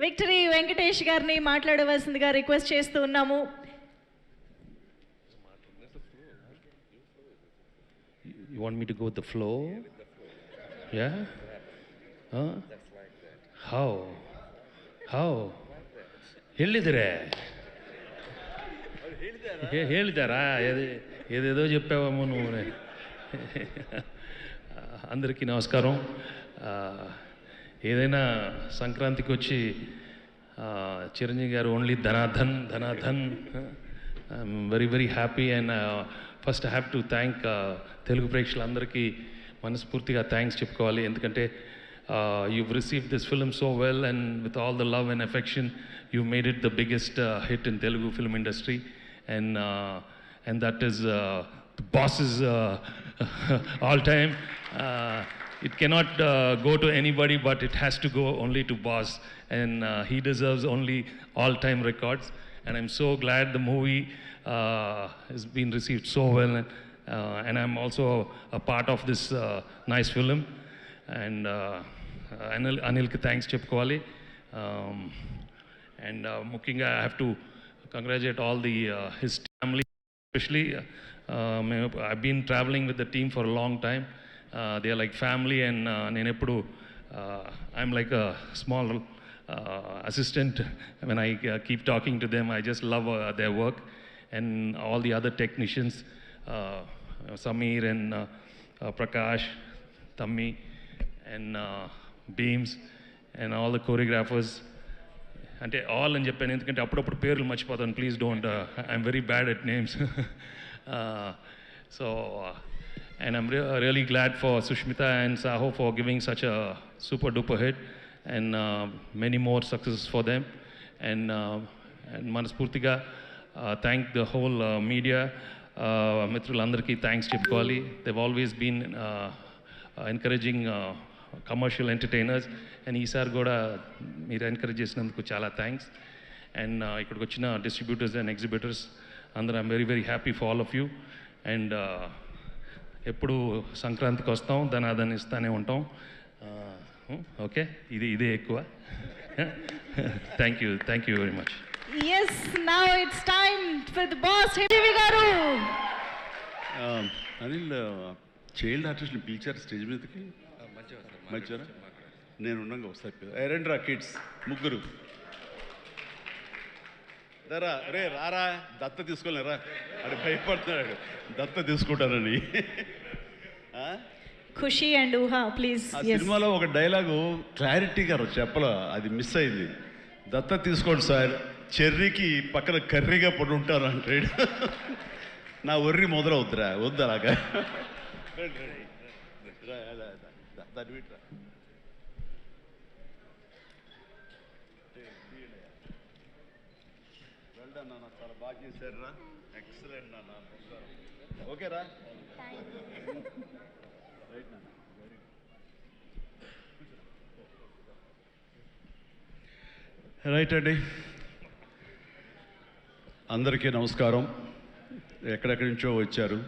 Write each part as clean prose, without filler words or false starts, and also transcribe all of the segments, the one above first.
Victory Venkatesh గారిని మాట్లాడవలసిందిగా request చేస్తూ ఉన్నాము. You want me to go with the flow? Yeah? Huh? How? ಹೇಳಿದಿರೇ ಹೇಳಿದಾರಾ? ఏదేదో చెప్పావమ్మో నువ్వు. అందరికీ నమస్కారం. ఏదైనా సంక్రాంతికి వచ్చి చిరంజీవి గారు ఓన్లీ ధనాధన్ I'm very very happy. And first I have to thank Telugu ప్రేక్షకులందరికీ మనస్ఫూర్తిగా థ్యాంక్స్ చెప్పుకోవాలి. ఎందుకంటే you've received this film so well, and with all the love and affection you've made it the biggest hit in Telugu film industry, and that is the boss's all time. It cannot go to anybody, but it has to go only to boss, and he deserves only all time records. And I'm so glad the movie has been received so well, and I'm also a part of this nice film. And Anilki thanks చెప్పుకోవాలి. And ముఖ్యంగా I have to congratulate all the his family, especially I've been traveling with the team for a long time. They are like family, and నేను ఎప్పుడు I'm like a small assistant when I keep talking to them. I just love their work, and all the other technicians, Samir and Prakash, Tammi, and Beams, and all the choreographers. అంటే all అని చెప్పాను ఎందుకంటే అప్పుడప్పుడు పేర్లు మర్చిపోతాను. Please don't, I'm very bad at names. So and I'm really glad for Sushmita and Saho for giving such a super duper hit, and many more successes for them. And మనస్ఫూర్తిగా thank the whole media, మిత్రులందరికీ thanks చెప్పుకోవాలి. they've always been encouraging commercial entertainers, and ఈసారి కూడా మీరు encourage చేసినందుకు చాలా thanks. And ఇక్కడికి వచ్చిన డిస్ట్రిబ్యూటర్స్ అండ్ ఎగ్జిబిటర్స్ అందరూ I'm very very happy for all of you. And ఎప్పుడు సంక్రాంతికి వస్తాం, ధనాదాన్ని ఇస్తూనే ఉంటాం. ఓకే, ఇదే ఎక్కువ. Thank you very much. Yes, now it's time for the boss, Devi garu. Anil, child ఆర్టిస్ట్ని పిలిచారు స్టేజ్ మీదకి. మంచిగా నేను ఉండగా వస్తాను. రండి రా కిడ్స్ ముగ్గురు, దరా రే రారా, దత్త తీసుకోలేరా? అక్కడ భయపడుతున్నాడు దత్త తీసుకుంటానని. ఖుషి అండ్ ఊహా ప్లీజ్. ఆ సినిమాలో ఒక డైలాగు క్లారిటీగా చెప్పలా, అది మిస్ అయింది. దత్త తీసుకోండి సార్, చెర్రీకి పక్కన కర్రీగా పడి ఉంటారు అంటాడు. నా ఒర్రి మొదలవుతురా, వద్దు అలాగా. చాలా బాగా చేశారా, ఎక్సలెంట్ నాన్న, ఓకేరా? రైట్ అండి, అందరికీ నమస్కారం. ఎక్కడెక్కడి నుంచో వచ్చారు,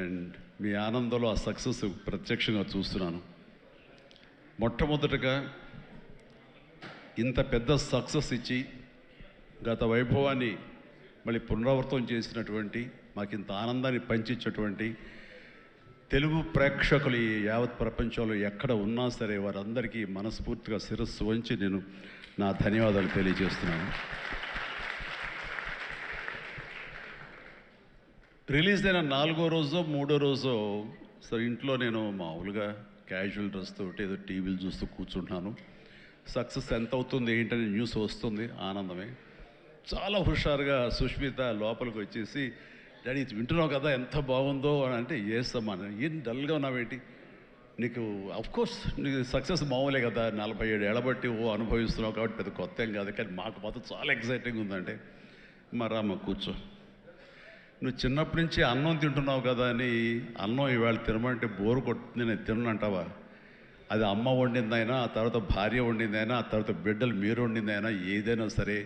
అండ్ మీ ఆనందంలో ఆ సక్సెస్ ప్రత్యక్షంగా చూస్తున్నాను. మొట్టమొదటగా ఇంత పెద్ద సక్సెస్ ఇచ్చి గత వైభవాన్ని మళ్ళీ పునరావృతం చేసినటువంటి, మాకు ఇంత ఆనందాన్ని పంచించేటువంటి తెలుగు ప్రేక్షకులు ఈ యావత్ ప్రపంచంలో ఎక్కడ ఉన్నా సరే వారందరికీ మనస్ఫూర్తిగా శిరస్సు వంచి నేను నా ధన్యవాదాలు తెలియజేస్తున్నాను. రిలీజ్ అయిన 4వ రోజో 3వ రోజో సరే ఇంట్లో నేను మామూలుగా క్యాజువల్ డ్రెస్ తోటి ఏదో టీవీలు చూస్తూ కూర్చుంటున్నాను. సక్సెస్ ఎంత అవుతుంది ఏంటని న్యూస్ వస్తుంది, ఆనందమే. చాలా హుషారుగా సుష్మిత లోపలికి వచ్చేసి, డాడీ వింటున్నావు కదా ఎంత బాగుందో అని అంటే, ఏసమ్మా ఏం డల్గా ఉన్నావేంటి, నీకు అఫ్కోర్స్ నీకు సక్సెస్ మామూలే కదా, 47 ఏళ్ళ బట్టి అనుభవిస్తున్నావు కాబట్టి పెద్ద కొత్త ఏం కాదు, కానీ మాకు మాత్రం చాలా ఎక్సైటింగ్ ఉందంటే, మరమ్మ కూర్చో, నువ్వు చిన్నప్పటి నుంచి అన్నం తింటున్నావు కదా అని, అన్నం ఇవాళ తినమంటే బోరు కొట్టుతుంది నేను తినంటావా? అది అమ్మ వండిందైనా, ఆ తర్వాత భార్య వండిందైనా, ఆ తర్వాత బిడ్డలు మీరు వండిందైనా, ఏదైనా సరే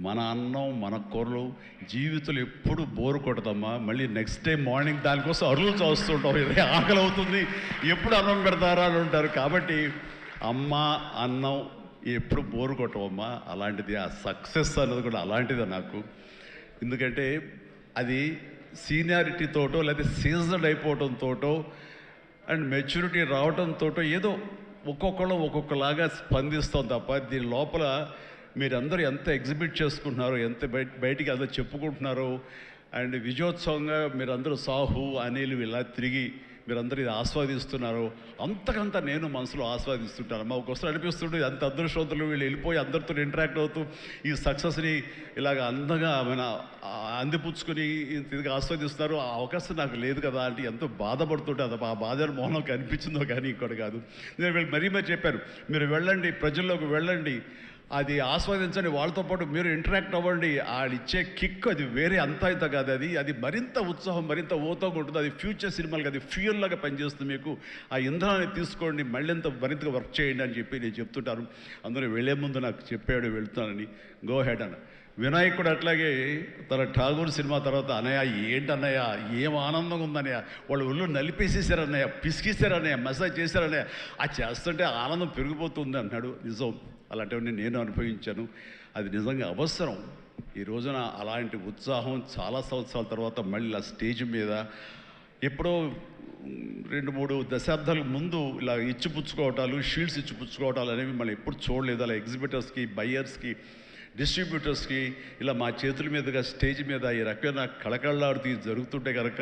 మన అన్నం మన కూరలు జీవితంలో ఎప్పుడు బోరు కొట్టదమ్మా. మళ్ళీ నెక్స్ట్ డే మార్నింగ్ దానికోసం అరులు చూస్తుంటాం, ఆకలి అవుతుంది, ఎప్పుడు అన్నం పెడతారా అని ఉంటారు. కాబట్టి అమ్మ అన్నం ఎప్పుడు బోరు కొట్టవమ్మా, అలాంటిది ఆ సక్సెస్ అన్నది కూడా అలాంటిదే నాకు. ఎందుకంటే అది సీనియారిటీతోటో లేదా సీజన్ అయిపోవడంతోటో అండ్ మెచ్యూరిటీ రావడంతో ఏదో ఒక్కొక్కళ్ళు ఒక్కొక్కలాగా స్పందిస్తాం తప్ప దీని లోపల మీరందరూ ఎంత ఎగ్జిబిట్ చేసుకుంటున్నారో, ఎంత బయటికి అందరూ చెప్పుకుంటున్నారో, అండ్ విజయోత్సవంగా మీరందరూ సాహు అనిల్ ఇలా తిరిగి మీరందరూ ఇది ఆస్వాదిస్తున్నారు, అంతకంతా నేను మనసులో ఆస్వాదిస్తుంటాను. మా ఒక్కొక్కసారి అనిపిస్తుంటే అంత అదృష్టవంతులు వీళ్ళు వెళ్ళిపోయి అందరితో ఇంటరాక్ట్ అవుతూ ఈ సక్సెస్ని ఇలాగ అందంగా అందిపుచ్చుకొని ఇదిగా ఆస్వాదిస్తున్నారు. ఆ అవకాశం నాకు లేదు కదా అంటే ఎంతో బాధపడుతుంటే అది ఆ బాధ మౌనం కనిపించిందో కానీ ఇంకోటి కాదు. నేను వీళ్ళు మరీ చెప్పారు, మీరు వెళ్ళండి, ప్రజల్లోకి వెళ్ళండి, అది ఆస్వాదించండి, వాళ్ళతో పాటు మీరు ఇంటరాక్ట్ అవ్వండి, వాళ్ళు ఇచ్చే కిక్ అది వేరే అంతా ఇంత కాదు, అది మరింత ఉత్సాహం మరింత ఓతోగా ఉంటుంది. అది ఫ్యూచర్ సినిమాలకు అది ఫ్యూయల్ లాగా పనిచేస్తుంది. మీకు ఆ ఇంధనాన్ని తీసుకోండి, మరింతగా వర్క్ చేయండి అని చెప్పి నేను చెప్తుంటాను. అందరూ వెళ్ళే ముందు నాకు చెప్పాడు వెళ్తానని, గో హెడ్ అన్న. వినాయక్ కూడా అట్లాగే తన ఠాగూర్ సినిమా తర్వాత అన్నయ్య ఏంటన్నయ్య ఏం ఆనందంగా ఉందన్నయ్య, వాళ్ళు ఒళ్ళు నలిపేసేసారన్నయ్య, పిసికేశారన్నయ్య, మసాజ్ చేశారన్నయ్య, ఆ చేస్తుంటే ఆనందం పెరిగిపోతుంది అన్నాడు. నిజం, అలాంటివన్నీ నేను అనుభవించాను. అది నిజంగా అవసరం. ఈ రోజున అలాంటి ఉత్సాహం చాలా సంవత్సరాల తర్వాత మళ్ళీ ఆ స్టేజ్ మీద ఎప్పుడో 2-3 దశాబ్దాల ముందు ఇలా ఇచ్చిపుచ్చుకోవటాలు, షీల్డ్స్ ఇచ్చిపుచ్చుకోవటాలు అనేవి మళ్ళీ ఎప్పుడు చూడలేదు. అలా ఎగ్జిబిటర్స్కి, బయ్యర్స్కి, డిస్ట్రిబ్యూటర్స్కి ఇలా మా చేతుల మీదుగా స్టేజ్ మీద ఈ రకమైన కళకళలాడుతూ జరుగుతుంటే కనుక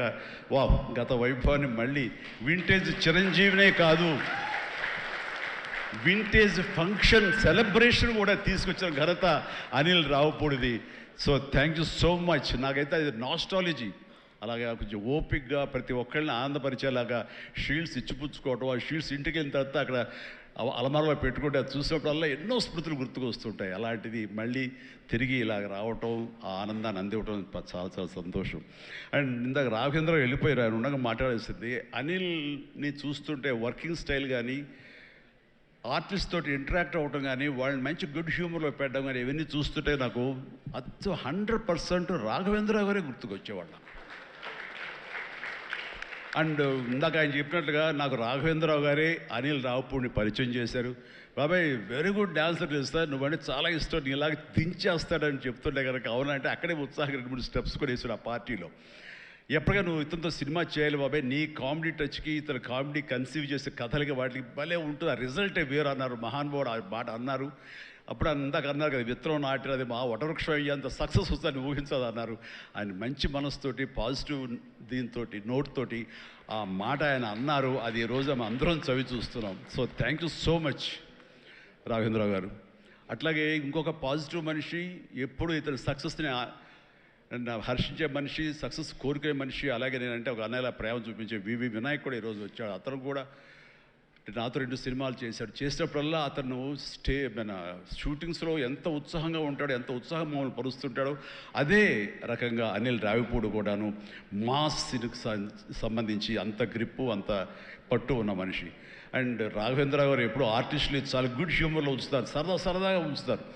వా గత వైభవాన్ని మళ్ళీ వింటేజ్ చిరంజీవినే కాదు, వింటేజ్ ఫంక్షన్ సెలబ్రేషన్ కూడా తీసుకొచ్చిన ఘనత అనిల్ రావుపూడిది. So thank you so much. నాకైతే అది నాస్టాలజీ. అలాగే కొంచెం ఓపిక్గా ప్రతి ఒక్కళ్ళని ఆనందపరిచేలాగా షీల్డ్స్ ఇచ్చిపుచ్చుకోవటం, ఆ షీల్డ్స్ ఇంటికి వెళ్ళిన తర్వాత అక్కడ అలమారలో పెట్టుకుంటే అది చూసినప్పుడల్లా ఎన్నో స్మృతులు గుర్తుకు వస్తుంటాయి. అలాంటిది మళ్ళీ తిరిగి ఇలాగ రావటం, ఆ ఆనందాన్ని అందివ్వటం చాలా చాలా సంతోషం. అండ్ ఇందాక రాఘవేంద్ర వెళ్ళిపోయారు, ఆయన ఉండగా మాట్లాడేసింది. అనిల్ని చూస్తుంటే వర్కింగ్ స్టైల్ కానీ, ఆర్టిస్ట్ తోటి ఇంటరాక్ట్ అవ్వటం కానీ, వాళ్ళని మంచి గుడ్ హ్యూమర్లో పెట్టడం కానీ, ఇవన్నీ చూస్తుంటే నాకు 100% రాఘవేంద్రరావు గారే గుర్తుకొచ్చేవాళ్ళం. అండ్ ఇందాక ఆయన చెప్పినట్లుగా నాకు రాఘవేంద్రరావు గారే అనిల్ రావుపూడిని పరిచయం చేశారు. బాబాయ్ వెరీ గుడ్ డాన్సర్ చేస్తాడు, నువ్వంటే చాలా ఇష్టం, నీ ఇలాగ దించేస్తాడని చెప్తుంటే కనుక అవునంటే అక్కడే ఉత్సాహం 2-3 స్టెప్స్ కూడా వేసాడు ఆ పార్టీలో. ఎప్పటిగా నువ్వు ఇతనితో సినిమా చేయాలి బాబాయ్, నీ కామెడీ టచ్కి ఇతను కామెడీ కన్సీవ్ చేసే కథలకి వాటికి భలే ఉంటుంది, ఆ రిజల్టే వేరు అన్నారు. మహానుభావుడు ఆ మాట అన్నారు. అప్పుడు అందాక అన్నారు కదా, విత్తనం నాటిన అది మా వటవృక్షం అయ్యేంత సక్సెస్ వస్తుందని ఊహించదు అన్నారు. ఆయన మంచి మనసుతోటి, పాజిటివ్ దీంతో, నోట్తోటి ఆ మాట ఆయన అన్నారు. అది ఈ రోజు మేము అందరం చవి చూస్తున్నాం. So thank you so much Raghavendra Rao గారు. అట్లాగే ఇంకొక పాజిటివ్ మనిషి, ఎప్పుడు ఇతని సక్సెస్ని హర్షించే మనిషి, సక్సెస్ కోరుకునే మనిషి. అలాగే నేనంటే ఒక అన్నయ్యలా ప్రేమ చూపించే వివి వినాయక్ కూడా ఈరోజు వచ్చాడు. అతను కూడా నాతో 2 సినిమాలు చేశాడు. చేసినప్పుడల్లా అతను మన షూటింగ్స్లో ఎంత ఉత్సాహంగా ఉంటాడో, ఎంత ఉత్సాహం మమ్మల్ని పరుస్తుంటాడో అదే రకంగా అనిల్ రావిపూడి కూడాను మాస్కి సంబంధించి అంత గ్రిప్పు, అంత పట్టు ఉన్న మనిషి. అండ్ రాఘవేంద్ర గారు ఎప్పుడు ఆర్టిస్టులు చాలా గుడ్ హ్యూమర్లో ఉంచుతారు, సరదాగా ఉంచుతారు.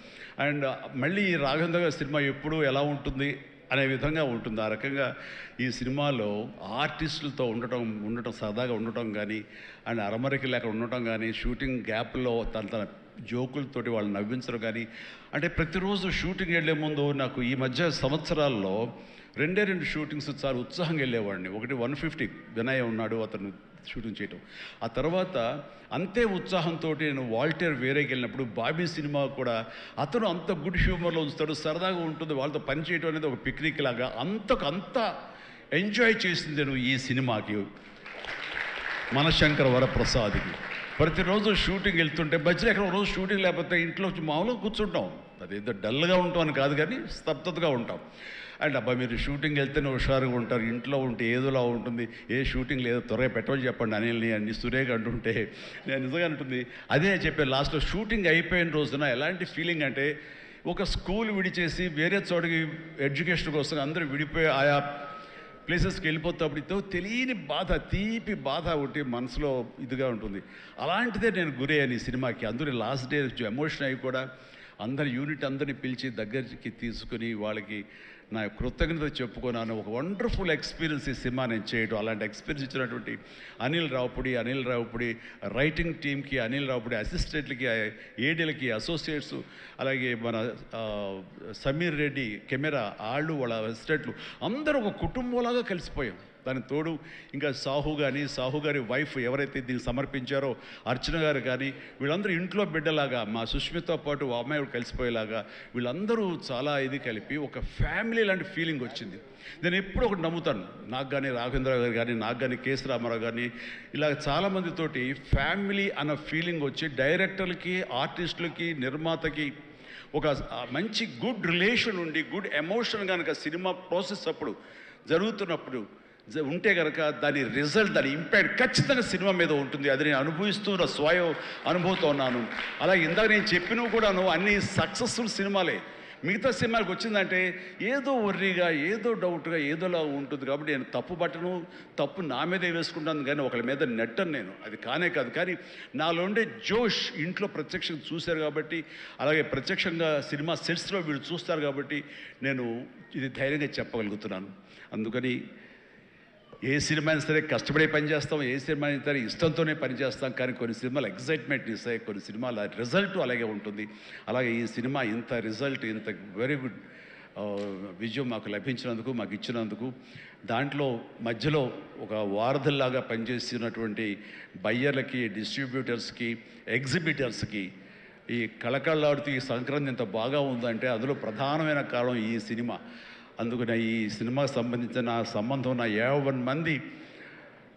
అండ్ మళ్ళీ రాఘవేంద్ర గారి సినిమా ఎప్పుడు ఎలా ఉంటుంది అనే విధంగా ఉంటుంది. ఆ రకంగా ఈ సినిమాలో ఆర్టిస్టులతో ఉండటం సరదాగా ఉండటం కానీ, అండ్ అరమరికి లేక ఉండటం కానీ, షూటింగ్ గ్యాప్లో తన జోకులతోటి వాళ్ళు నవ్వించడం కానీ, అంటే ప్రతిరోజు షూటింగ్ వెళ్ళే ముందు నాకు ఈ మధ్య సంవత్సరాల్లో 2 షూటింగ్స్ చాలా ఉత్సాహంగా వెళ్ళేవాడిని. ఒకటి 150 వినయ్ ఉన్నాడు, అతను షూటింగ్ చేయటం. ఆ తర్వాత అంతే ఉత్సాహంతో నేను వాల్టర్ వేరేకి వెళ్ళినప్పుడు బాబీ సినిమా కూడా అతను అంత గుడ్ హ్యూమర్లో ఉంచుతాడు, సరదాగా ఉంటుంది. వాళ్ళతో పని చేయడం అనేది ఒక పిక్నిక్ లాగా అంత ఎంజాయ్ చేసింది నేను ఈ సినిమాకి, మనశంకర వరప్రసాద్కి. ప్రతిరోజు షూటింగ్ వెళ్తుంటే మధ్యలో ఎక్కడ రోజు షూటింగ్ లేకపోతే ఇంట్లో మామూలుగా కూర్చుంటాం, అదేదో డల్గా ఉంటాం అని కాదు కానీ స్తబ్దతగా ఉంటాం. అండ్ అబ్బా మీరు షూటింగ్ వెళ్తేనే హుషారుగా ఉంటారు, ఇంట్లో ఉంటే ఏదోలా ఉంటుంది, ఏ షూటింగ్ లేదో త్వరగా పెట్టమని చెప్పండి అనిల్ని అన్ని సురేగా అంటుంటే నేను నిజంగా అంటుంది అదే చెప్పాను. లాస్ట్లో షూటింగ్ అయిపోయిన రోజున ఎలాంటి ఫీలింగ్ అంటే, ఒక స్కూల్ విడిచేసి వేరే చోటికి ఎడ్యుకేషన్ కోసం అందరూ విడిపోయి ఆయా ప్లేసెస్కి వెళ్ళిపోతాప్పుడు తెలియని బాధ, తీపి బాధ ఒకటి మనసులో ఇదిగా ఉంటుంది. అలాంటిదే నేను గురయ్యాను ఈ సినిమాకి. అందరూ లాస్ట్ డే ఎమోషన్ అయ్యి కూడా అందరి యూనిట్ అందరినీ పిలిచి దగ్గరికి తీసుకుని వాళ్ళకి నా కృతజ్ఞత చెప్పుకున్నాను. ఒక వండర్ఫుల్ ఎక్స్పీరియన్స్ ఈ సినిమా నేను చేయడం. అలాంటి ఎక్స్పీరియన్స్ ఇచ్చినటువంటి అనిల్ రావుపూడి రైటింగ్ టీమ్కి, అనిల్ రావుపూడి అసిస్టెంట్లకి, ఏడీలకి, అసోసియేట్స్, అలాగే మన సమీర్ రెడ్డి కెమెరా వాళ్ళ అసిస్టెంట్లు అందరూ ఒక కుటుంబంలాగా కలిసిపోయాం. దానికి తోడు ఇంకా సాహు గారి వైఫ్ ఎవరైతే దీన్ని సమర్పించారో అర్చన గారు కానీ, వీళ్ళందరూ ఇంట్లో బిడ్డలాగా, మా సుష్మితో పాటు ఆ అమ్మాయి కలిసిపోయేలాగా వీళ్ళందరూ చాలా ఇది కలిపి ఒక ఫ్యామిలీ లాంటి ఫీలింగ్ వచ్చింది. నేను ఎప్పుడు ఒకటి నమ్ముతాను, నాకు కానీ రాఘవేంద్ర గారు కానీ, నాకు కానీ కేసీ రామారావు కానీ, ఇలా చాలామందితోటి ఫ్యామిలీ అన్న ఫీలింగ్ వచ్చి డైరెక్టర్లకి, ఆర్టిస్టులకి, నిర్మాతకి ఒక మంచి గుడ్ రిలేషన్ ఉండి, గుడ్ ఎమోషన్ కనుక సినిమా ప్రాసెస్ అప్పుడు జరుగుతున్నప్పుడు ఉంటే కనుక దాని రిజల్ట్, దాని ఇంపాక్ట్ ఖచ్చితంగా సినిమా మీద ఉంటుంది. అది నేను అనుభవిస్తున్న స్వయం అనుభవంతో ఉన్నాను. అలాగే ఇందాక నేను చెప్పినవి కూడాను అన్ని సక్సెస్ఫుల్ సినిమాలే. మిగతా సినిమాలకు వచ్చిందంటే ఏదో వర్రీగా, ఏదో డౌట్గా, ఏదోలా ఉంటుంది. కాబట్టి నేను తప్పు నా మీదే వేసుకుంటాను, కానీ ఒకళ్ళ మీద నెట్టను నేను. అది కానే కాదు. కానీ నాలో ఉండే జోష్ ఇంట్లో ప్రత్యక్షంగా చూశారు కాబట్టి, అలాగే ప్రత్యక్షంగా సినిమా సెట్స్లో వీళ్ళు చూస్తారు కాబట్టి నేను ఇది ధైర్యంగా చెప్పగలుగుతున్నాను. అందుకని ఏ సినిమా అయినా సరే కష్టపడే పనిచేస్తాం, ఏ సినిమా అయినా సరే ఇష్టంతోనే పనిచేస్తాం. కానీ కొన్ని సినిమాలు ఎగ్జైట్మెంట్ ఇస్తాయి, కొన్ని సినిమాల రిజల్ట్ అలాగే ఉంటుంది. అలాగే ఈ సినిమా ఇంత రిజల్ట్, ఇంత వెరీ గుడ్ విజయం మాకు లభించినందుకు, మాకు ఇచ్చినందుకు, దాంట్లో మధ్యలో ఒక వారధుల్లాగా పనిచేస్తున్నటువంటి బయ్యర్లకి, డిస్ట్రిబ్యూటర్స్కి, ఎగ్జిబిటర్స్కి, ఈ కళకళలాడుతూ ఈ సంక్రాంతి ఇంత బాగా ఉందంటే అందులో ప్రధానమైన కారణం ఈ సినిమా. అందుకని ఈ సినిమాకు సంబంధించిన సంబంధం ఉన్న 50 మంది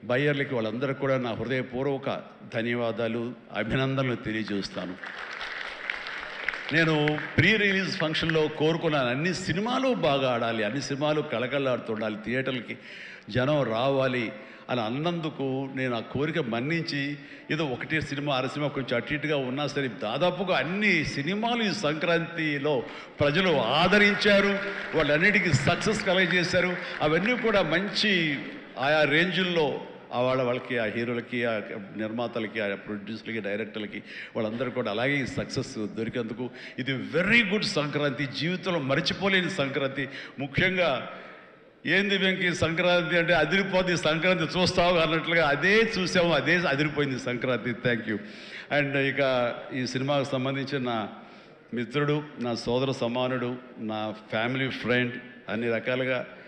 బయ్యర్లకి, వాళ్ళందరికీ కూడా నా హృదయపూర్వక ధన్యవాదాలు, అభినందనలు తెలియజేస్తాను. నేను ప్రీ రిలీజ్ ఫంక్షన్లో కోరుకున్నాను, అన్ని సినిమాలు బాగా ఆడాలి, అన్ని సినిమాలు కళకళలాడుతుండాలి, థియేటర్లకి జనం రావాలి అని అన్నందుకు నేను ఆ కోరిక మన్నించి ఏదో ఒకటే సినిమా, సినిమా కొంచెం అటు ఇటుగా ఉన్నా సరే దాదాపుగా అన్ని సినిమాలు ఈ సంక్రాంతిలో ప్రజలు ఆదరించారు, వాళ్ళన్నిటికీ సక్సెస్ కలగజేశారు. అవన్నీ కూడా మంచి ఆయా రేంజుల్లో వాళ్ళకి, ఆ హీరోలకి, ఆ నిర్మాతలకి, ఆ ప్రొడ్యూసర్లకి, డైరెక్టర్లకి, వాళ్ళందరూ కూడా అలాగే ఈ సక్సెస్ దొరికేందుకు ఇది వెరీ గుడ్ సంక్రాంతి, జీవితంలో మర్చిపోలేని సంక్రాంతి. ముఖ్యంగా ఏంది వెంకీ సంక్రాంతి అంటే అదిరిపోద్ది సంక్రాంతి చూస్తావు అన్నట్లుగా అదే చూసాము, అదే అదిరిపోయింది సంక్రాంతి. Thank you. అండ్ ఇక ఈ సినిమాకు సంబంధించిన నా మిత్రుడు, నా సోదర సమానుడు, నా ఫ్యామిలీ ఫ్రెండ్, అన్ని రకాలుగా